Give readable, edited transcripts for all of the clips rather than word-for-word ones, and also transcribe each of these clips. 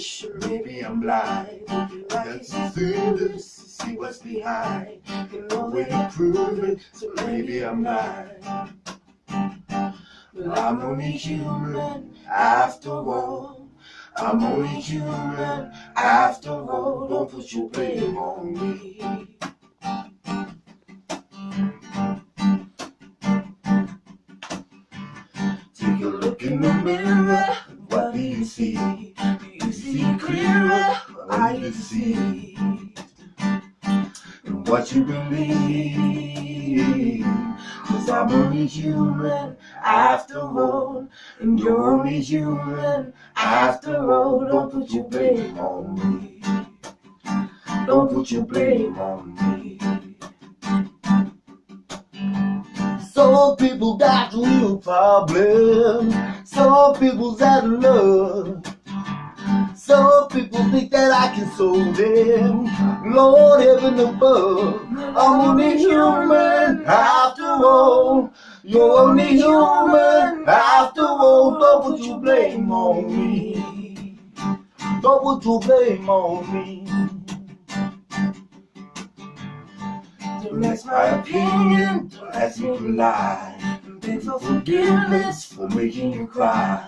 foolish, or maybe I'm blind. If I can see this, see what's behind. No way to prove it, so maybe I'm lying. But I'm only human after all. I'm only human after all. Don't put your blame on me. Take a look in the mirror. What do you see? Do you see clearer? Or are you deceived in what you believe? 'Cause I'm only human after all, and you're only human after all. Don't put your blame on me. Don't put your blame on me. Some people got real problems. Some people's out of love. Some people think that I can solve them. Lord, heaven above, I'm only human after all. You're only human after all. Don't put your blame on me. Don't put your blame on me. Don't ask my opinion, don't ask me to lie. Beg for forgiveness for making you cry.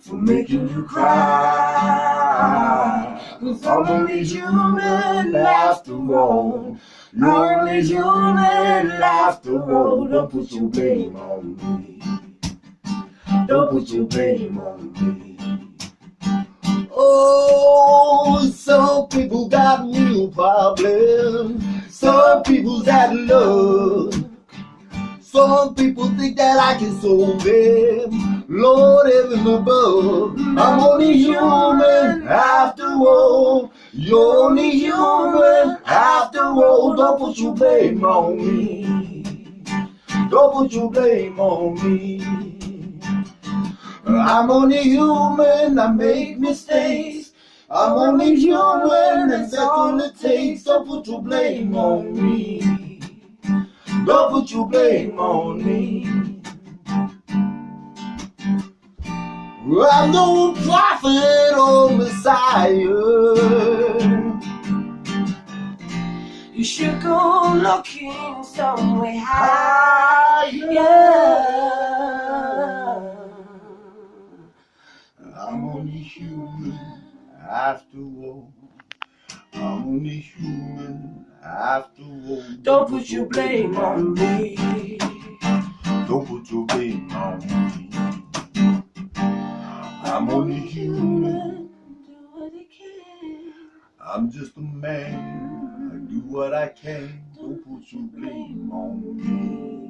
For making you cry. 'Cause I'm only human after all. You're only human after all. Don't put your blame on me. Don't put your blame on me. Oh, some people got real problems. Some people's out of love. Some people think that I can solve them. Lord, heaven above, I'm only human after all. You're only human after all. Don't put your blame on me. Don't put your blame on me. I'm only human, I make mistakes. I'm only human, that's all it takes. Don't put your blame on me. Don't put your blame on me. I'm no prophet or Messiah. You should go looking somewhere higher. I'm only human after all. I'm only human after all. Don't put your blame on me. Don't put your blame on me. I'm only human. Do what I can. I'm just a man. I do what I can. Don't put your blame on me.